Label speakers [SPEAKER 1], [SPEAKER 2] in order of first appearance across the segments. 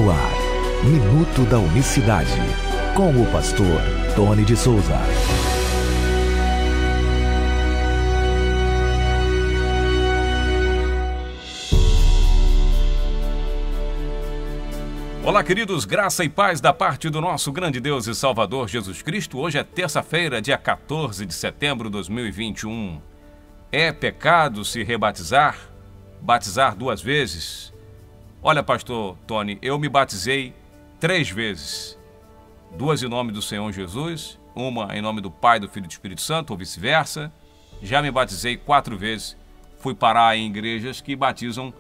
[SPEAKER 1] No ar, Minuto da Unicidade, com o pastor Tony de Souza.
[SPEAKER 2] Olá, queridos, graça e paz da parte do nosso grande Deus e Salvador Jesus Cristo. Hoje é terça-feira, dia 14 de setembro de 2021. É pecado se rebatizar? Batizar 2 vezes? Olha, pastor Tony, eu me batizei 3 vezes. 2 em nome do Senhor Jesus, uma em nome do Pai, do Filho e do Espírito Santo, ou vice-versa. Já me batizei 4 vezes. Fui parar em igrejas que batizam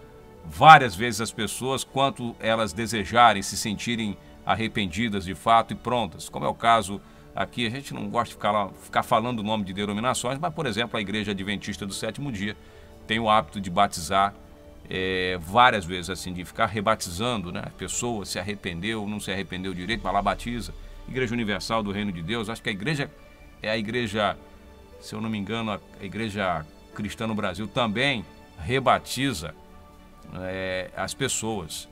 [SPEAKER 2] várias vezes as pessoas, quanto elas desejarem, se sentirem arrependidas de fato e prontas. Como é o caso aqui, a gente não gosta de ficar falando o nome de denominações, mas, por exemplo, a Igreja Adventista do Sétimo Dia tem o hábito de batizar várias vezes, assim, de ficar rebatizando, né? A pessoa se arrependeu, não se arrependeu direito, vai lá, batiza. Igreja Universal do Reino de Deus, acho que a igreja é a igreja, se eu não me engano, a Igreja Cristã no Brasil também rebatiza as pessoas.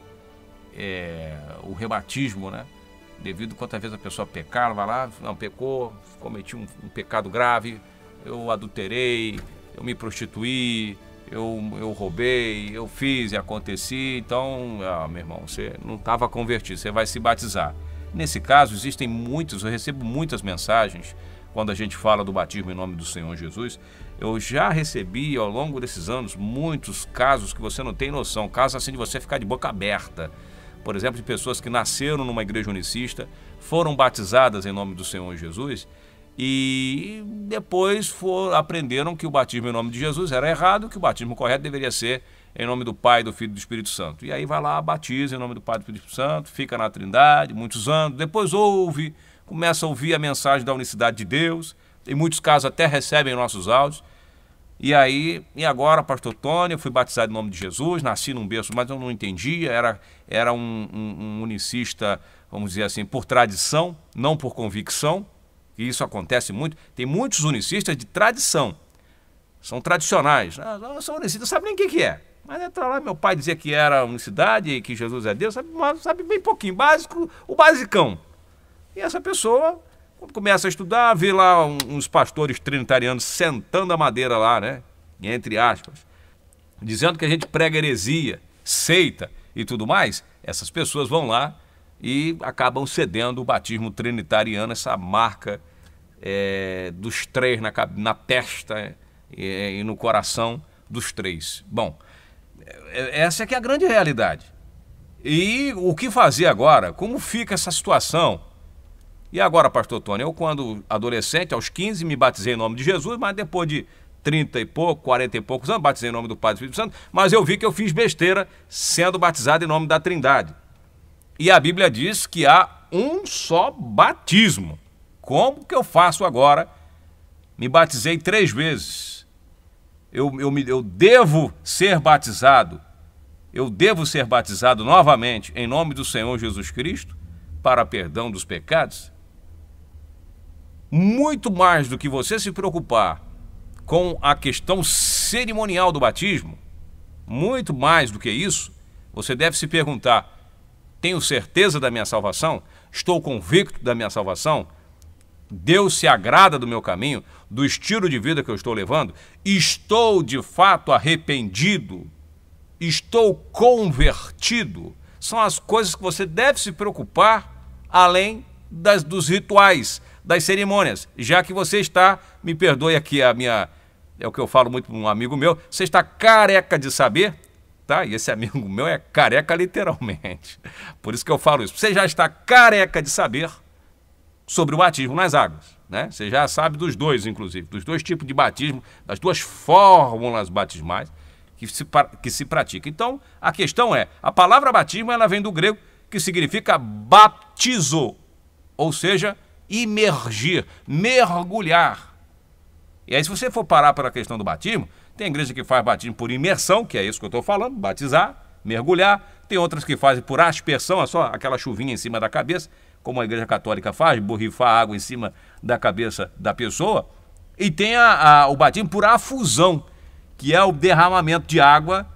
[SPEAKER 2] O rebatismo, né? Devido a quantas vezes a pessoa pecar, ela vai lá, não, pecou, cometi um pecado grave, eu adulterei, eu me prostituí, eu roubei, eu fiz e aconteci, então, meu irmão, você não estava convertido, você vai se batizar. Nesse caso, existem muitos, eu recebo muitas mensagens quando a gente fala do batismo em nome do Senhor Jesus. Eu já recebi ao longo desses anos muitos casos que você não tem noção, casos assim de você ficar de boca aberta. Por exemplo, de pessoas que nasceram numa igreja unicista, foram batizadas em nome do Senhor Jesus e depois aprenderam que o batismo em nome de Jesus era errado, que o batismo correto deveria ser em nome do Pai, do Filho e do Espírito Santo. E aí vai lá, batiza em nome do Pai, do Filho e do Espírito Santo, fica na Trindade muitos anos, depois começa a ouvir a mensagem da unicidade de Deus, em muitos casos até recebem nossos áudios. E agora, pastor Tony, eu fui batizado em nome de Jesus, nasci num berço, mas eu não entendia, era um unicista, vamos dizer assim, por tradição, não por convicção, e isso acontece muito. Tem muitos unicistas de tradição, são tradicionais, não são unicistas, não sabem nem o que é. Mas entra lá, meu pai dizia que era unicidade e que Jesus é Deus, sabe bem pouquinho, básico, o basicão. E essa pessoa, quando começa a estudar, vê lá uns pastores trinitarianos sentando a madeira lá, né? Entre aspas, dizendo que a gente prega heresia, seita e tudo mais. Essas pessoas vão lá e acabam cedendo o batismo trinitariano, essa marca dos 3 na testa e no coração dos 3. Bom, essa é que é a grande realidade. E o que fazer agora? Como fica essa situação? E agora, pastor Tony, eu quando adolescente, aos 15, me batizei em nome de Jesus, mas depois de 30 e pouco, 40 e poucos anos, batizei em nome do Pai e do Espírito Santo, mas eu vi que eu fiz besteira sendo batizado em nome da Trindade. E a Bíblia diz que há um só batismo. Como que eu faço agora? Me batizei 3 vezes. Eu devo ser batizado. Eu devo ser batizado novamente em nome do Senhor Jesus Cristo para perdão dos pecados? Muito mais do que você se preocupar com a questão cerimonial do batismo, muito mais do que isso, você deve se perguntar: tenho certeza da minha salvação? Estou convicto da minha salvação? Deus se agrada do meu caminho, do estilo de vida que eu estou levando? Estou de fato arrependido? Estou convertido? São as coisas que você deve se preocupar, além dos rituais, das cerimônias, já que você está, me perdoe aqui é o que eu falo muito para um amigo meu, você está careca de saber, tá? E esse amigo meu é careca literalmente, por isso que eu falo isso. Você já está careca de saber sobre o batismo nas águas, né? Você já sabe dos 2, inclusive, dos 2 tipos de batismo, das 2 fórmulas batismais que se pratica. Então, a questão é, a palavra batismo, ela vem do grego, que significa baptizo, ou seja, imergir, mergulhar. E aí, se você for parar para a questão do batismo, tem igreja que faz batismo por imersão, que é isso que eu estou falando, batizar, mergulhar. Tem outras que fazem por aspersão, é só aquela chuvinha em cima da cabeça, como a igreja católica faz, borrifar água em cima da cabeça da pessoa. E tem o batismo por afusão, que é o derramamento de água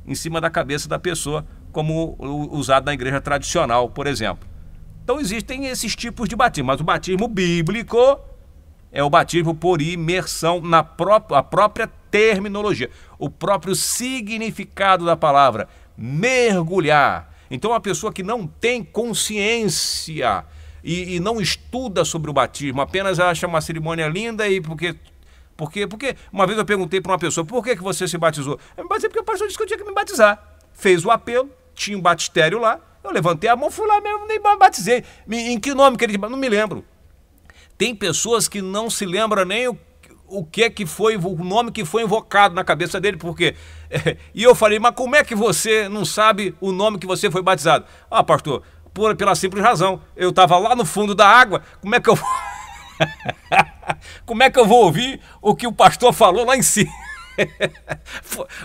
[SPEAKER 2] em cima da cabeça da pessoa, como usado na igreja tradicional, por exemplo. Então existem esses tipos de batismo, mas o batismo bíblico é o batismo por imersão na própria terminologia, o próprio significado da palavra, mergulhar. Então a pessoa que não tem consciência e não estuda sobre o batismo, apenas acha uma cerimônia linda e porque uma vez eu perguntei para uma pessoa, por que você se batizou? Eu me batizei porque o pastor disse que eu tinha que me batizar. Fez o apelo, tinha um batistério lá, eu levantei a mão, fui lá mesmo, nem batizei. Em que nome que ele... Não me lembro. Tem pessoas que não se lembram nem o que foi, o nome que foi invocado na cabeça dele, porque... E eu falei, mas como é que você não sabe o nome que você foi batizado? Ah, pastor, pela simples razão, eu estava lá no fundo da água, como é que eu... Como é que eu vou ouvir o que o pastor falou lá em cima?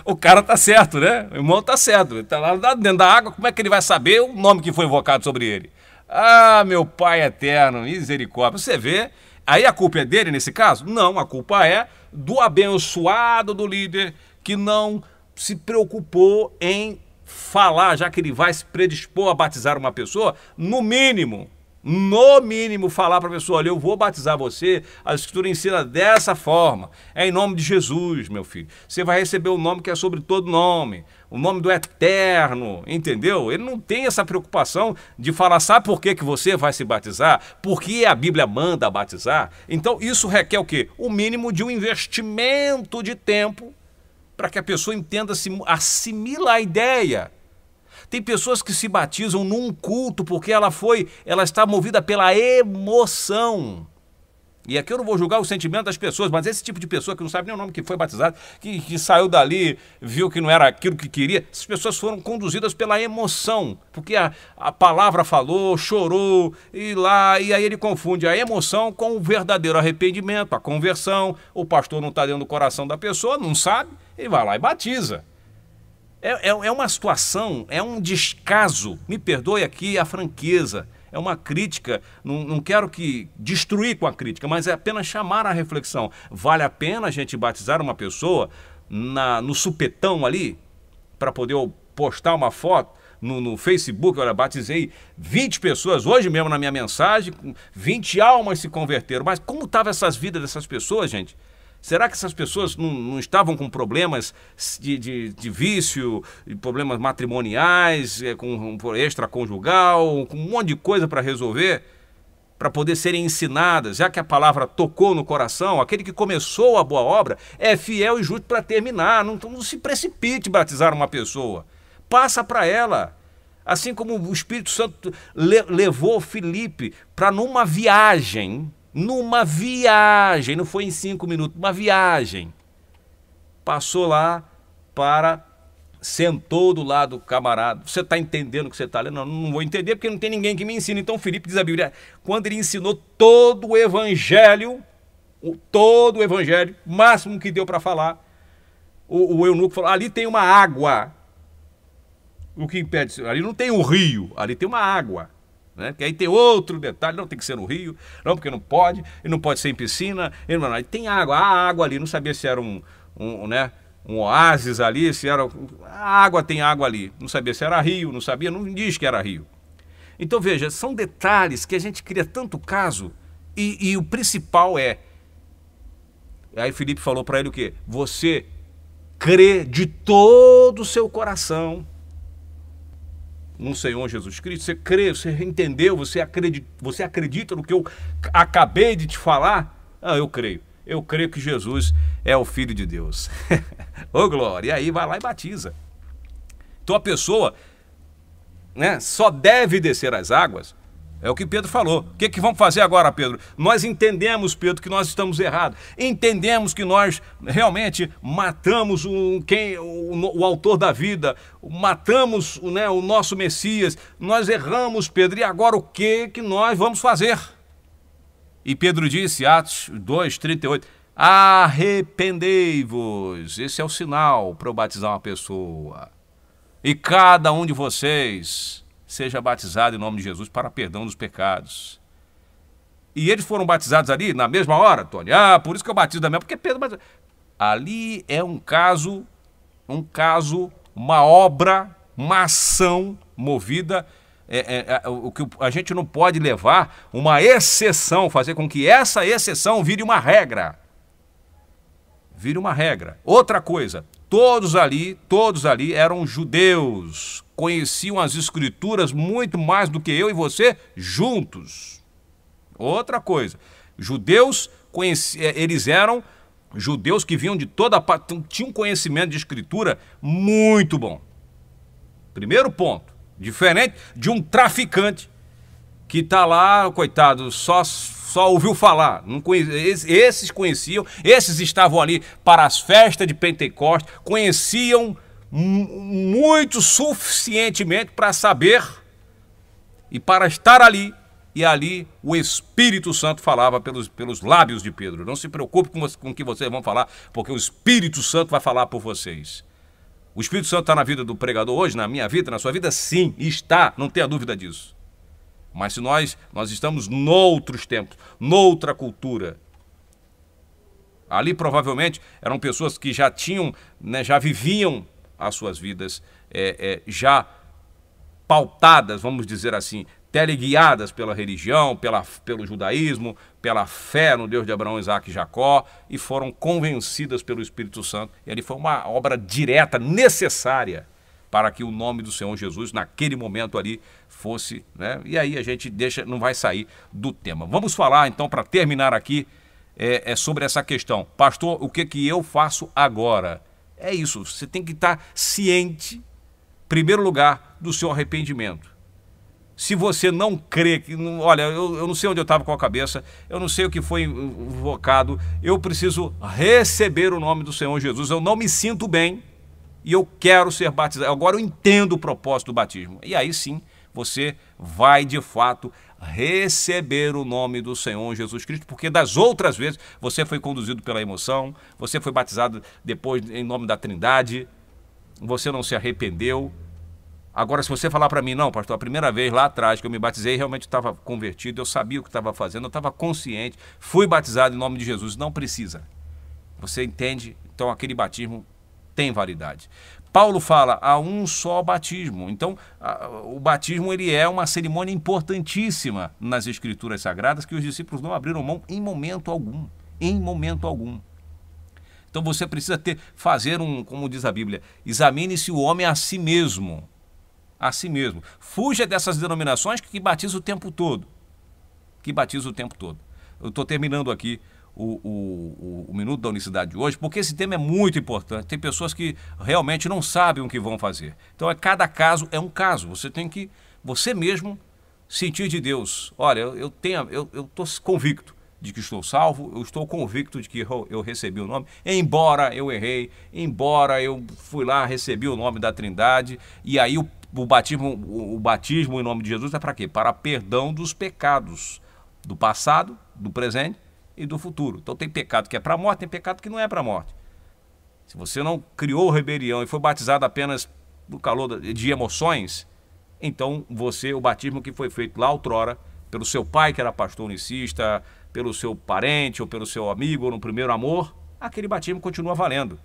[SPEAKER 2] O cara tá certo, né? O irmão tá certo. Ele tá lá dentro da água, como é que ele vai saber o nome que foi invocado sobre ele? Ah, meu Pai eterno, misericórdia. Você vê, aí a culpa é dele nesse caso? Não, a culpa é do abençoado do líder que não se preocupou em falar, já que ele vai se predispor a batizar uma pessoa, no mínimo, falar para a pessoa, olha, eu vou batizar você, a Escritura ensina dessa forma, é em nome de Jesus, meu filho. Você vai receber o nome que é sobre todo nome, o nome do Eterno, entendeu? Ele não tem essa preocupação de falar, sabe por que você vai se batizar? Porque a Bíblia manda batizar. Então isso requer o quê? O mínimo de um investimento de tempo para que a pessoa entenda, assimila a ideia. Tem pessoas que se batizam num culto porque ela está movida pela emoção. E aqui eu não vou julgar o sentimento das pessoas, mas esse tipo de pessoa que não sabe nem o nome que foi batizado, que saiu dali, viu que não era aquilo que queria, essas pessoas foram conduzidas pela emoção, porque a palavra falou, chorou, e aí ele confunde a emoção com o verdadeiro arrependimento, a conversão. O pastor não está dentro do coração da pessoa, não sabe, ele vai lá e batiza. É uma situação, é um descaso, me perdoe aqui a franqueza, é uma crítica, não quero destruir com a crítica, mas é apenas chamar a reflexão. Vale a pena a gente batizar uma pessoa no supetão ali, para poder postar uma foto no Facebook? Olha, batizei 20 pessoas, hoje mesmo na minha mensagem, 20 almas se converteram, mas como estavam essas vidas dessas pessoas, gente? Será que essas pessoas não estavam com problemas de vício, problemas matrimoniais, com extraconjugal, com um monte de coisa para resolver, para poder serem ensinadas, já que a palavra tocou no coração? Aquele que começou a boa obra é fiel e justo para terminar. Não se precipite batizar uma pessoa. Passa para ela. Assim como o Espírito Santo levou Filipe para numa viagem, não foi em 5 minutos, uma viagem. Passou lá, sentou do lado do camarada. Você está entendendo o que você está lendo? Não vou entender porque não tem ninguém que me ensine. Então Filipe, diz a Bíblia, quando ele ensinou todo o evangelho, o máximo que deu para falar, o eunuco falou, ali tem uma água. O que impede? Ali não tem um rio, ali tem uma água. Né? Que aí tem outro detalhe, não tem que ser no rio, não, porque não pode, e não pode ser em piscina, e tem água, a água ali, não sabia se era um oásis ali, se era... A água tem água ali, não sabia se era rio, não diz que era rio. Então veja, são detalhes que a gente cria tanto caso, e o principal aí Filipe falou para ele o quê? Você crê de todo o seu coração no Senhor Jesus Cristo? Você crê, você entendeu, você acredita no que eu acabei de te falar? Ah, eu creio que Jesus é o Filho de Deus. Ô glória, e aí vai lá e batiza. Então a pessoa, né, só deve descer as águas. É o que Pedro falou. O que vamos fazer agora, Pedro? Nós entendemos, Pedro, que nós estamos errados. Entendemos que nós realmente matamos o autor da vida, matamos, né, o nosso Messias. Nós erramos, Pedro. E agora o que nós vamos fazer? E Pedro disse, Atos 2:38, arrependei-vos. Esse é o sinal para eu batizar uma pessoa. E cada um de vocês seja batizado em nome de Jesus para perdão dos pecados. E eles foram batizados ali na mesma hora, Tony? Ah, por isso que eu batizo da mesma, porque Pedro batizou. Ali é uma obra uma ação movida, o que a gente não pode levar uma exceção, fazer com que essa exceção vire uma regra. Vire uma regra. Outra coisa, todos ali eram judeus, conheciam as escrituras muito mais do que eu e você juntos. Outra coisa, judeus, eles eram judeus que vinham de toda parte, tinham um conhecimento de escritura muito bom. Primeiro ponto, diferente de um traficante que está lá, coitado, só ouviu falar. Não esses conheciam, esses estavam ali para as festas de Pentecostes, conheciam muito suficientemente para saber e para estar ali. E ali o Espírito Santo falava pelos lábios de Pedro. Não se preocupe com o que vocês vão falar, porque o Espírito Santo vai falar por vocês. O Espírito Santo está na vida do pregador hoje, na minha vida, na sua vida? Sim, está, não tenha dúvida disso. Mas se nós estamos noutros tempos, noutra cultura. Ali provavelmente eram pessoas que já tinham, né, já viviam as suas vidas já pautadas, vamos dizer assim, teleguiadas pela religião, pelo judaísmo, pela fé no Deus de Abraão, Isaac e Jacó, e foram convencidas pelo Espírito Santo. E ali foi uma obra direta, necessária, para que o nome do Senhor Jesus, naquele momento ali, fosse, né? E aí a gente não vai sair do tema. Vamos falar, então, para terminar aqui, sobre essa questão. Pastor, o que eu faço agora? É isso, você tem que estar ciente, em primeiro lugar, do seu arrependimento. Se você não crê, olha, eu não sei onde eu estava com a cabeça, eu não sei o que foi invocado, eu preciso receber o nome do Senhor Jesus, eu não me sinto bem e eu quero ser batizado. Agora eu entendo o propósito do batismo. E aí sim, você vai de fato receber o nome do Senhor Jesus Cristo, porque das outras vezes você foi conduzido pela emoção, você foi batizado depois em nome da Trindade, você não se arrependeu. Agora, se você falar para mim, não, pastor, a primeira vez lá atrás que eu me batizei, realmente estava convertido, eu sabia o que estava fazendo, eu estava consciente, fui batizado em nome de Jesus. Não precisa. Você entende? Então, aquele batismo tem validade. Paulo fala, há um só batismo. Então, o batismo ele é uma cerimônia importantíssima nas Escrituras Sagradas que os discípulos não abriram mão em momento algum. Em momento algum. Então, você precisa fazer como diz a Bíblia, examine-se o homem a si mesmo. A si mesmo. Fuja dessas denominações que batizam o tempo todo. Eu estou terminando aqui o Minuto da Unicidade de hoje, porque esse tema é muito importante. Tem pessoas que realmente não sabem o que vão fazer. Então, cada caso é um caso. Você tem que, você mesmo, sentir de Deus. Olha, eu estou convicto de que estou salvo, eu estou convicto de que eu recebi o nome, embora eu errei, embora eu fui lá, recebi o nome da Trindade, e aí o batismo em nome de Jesus é para quê? Para perdão dos pecados do passado, do presente e do futuro. Então tem pecado que é para a morte, tem pecado que não é para a morte. Se você não criou rebelião e foi batizado apenas no calor de emoções, então o batismo que foi feito lá outrora, pelo seu pai que era pastor unicista, pelo seu parente ou pelo seu amigo ou no primeiro amor, aquele batismo continua valendo.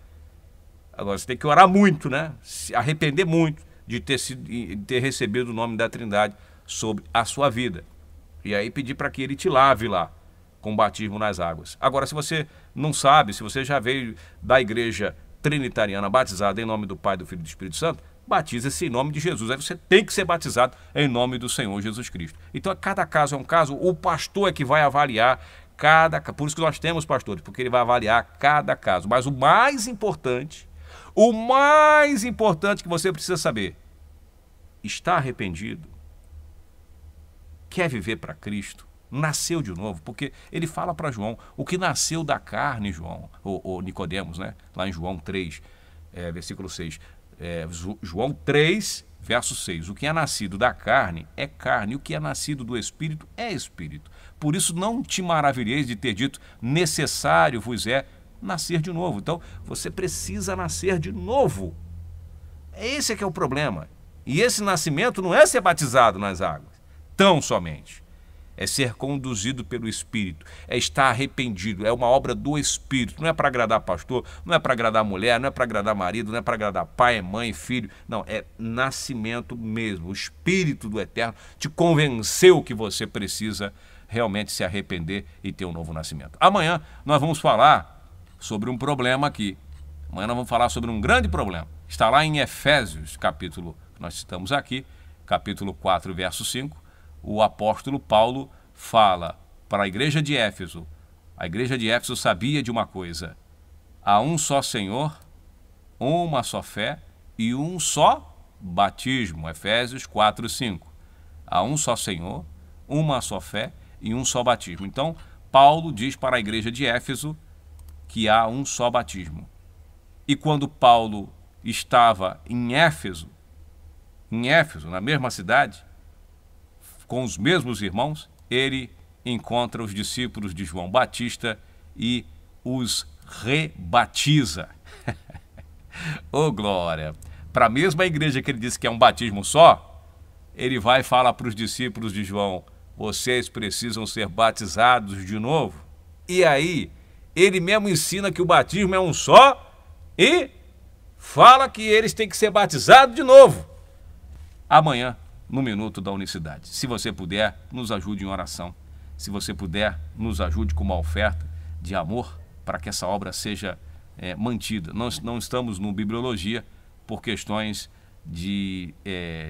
[SPEAKER 2] Agora você tem que orar muito, né? Se arrepender muito de ter recebido o nome da Trindade sobre a sua vida. E aí pedir para que ele te lave lá, com batismo nas águas. Agora, se você não sabe, se você já veio da igreja trinitariana batizada em nome do Pai, do Filho e do Espírito Santo, batiza-se em nome de Jesus. Aí você tem que ser batizado em nome do Senhor Jesus Cristo. Então, cada caso é um caso, o pastor é que vai avaliar por isso que nós temos pastores, porque ele vai avaliar cada caso. Mas o mais importante que você precisa saber, está arrependido? Quer viver para Cristo? Nasceu de novo? Porque ele fala para João, o que nasceu da carne, João, ou Nicodemos, né? Lá em João 3, versículo 6. João 3, verso 6. O que é nascido da carne é carne, o que é nascido do Espírito é Espírito. Por isso não te maravilheis de ter dito, necessário vos é nascer de novo. Então, você precisa nascer de novo. Esse é que é o problema. E esse nascimento não é ser batizado nas águas, tão somente. é ser conduzido pelo Espírito, é estar arrependido, é uma obra do Espírito. Não é para agradar pastor, não é para agradar mulher, não é para agradar marido, não é para agradar pai, mãe, filho. Não, é nascimento mesmo. O Espírito do Eterno te convenceu que você precisa realmente se arrepender e ter um novo nascimento. Amanhã nós vamos falar sobre um problema aqui. Amanhã nós vamos falar sobre um grande problema. Está lá em Efésios, capítulo, nós estamos aqui, capítulo 4, verso 5. O apóstolo Paulo fala para a igreja de Éfeso. A igreja de Éfeso sabia de uma coisa: há um só Senhor, uma só fé e um só batismo. Efésios 4, 5. Há um só Senhor, uma só fé e um só batismo. Então, Paulo diz para a igreja de Éfeso que há um só batismo. E quando Paulo estava em Éfeso, na mesma cidade, com os mesmos irmãos, ele encontra os discípulos de João Batista e os rebatiza. Oh, glória! Para a mesma igreja que ele disse que é um batismo só, ele vai e fala para os discípulos de João: vocês precisam ser batizados de novo. E aí, ele mesmo ensina que o batismo é um só e fala que eles têm que ser batizados de novo. Amanhã, no Minuto da Unicidade. Se você puder, nos ajude em oração. Se você puder, nos ajude com uma oferta de amor para que essa obra seja mantida. Nós não estamos no Bibliologia por questões de...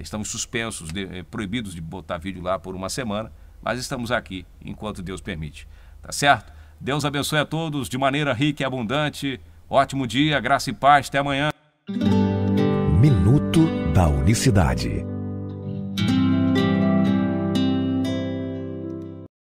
[SPEAKER 2] estamos suspensos, proibidos de botar vídeo lá por uma semana, mas estamos aqui enquanto Deus permite. Tá certo? Deus abençoe a todos de maneira rica e abundante. Ótimo dia, graça e paz. Até amanhã.
[SPEAKER 1] Minuto da Unicidade.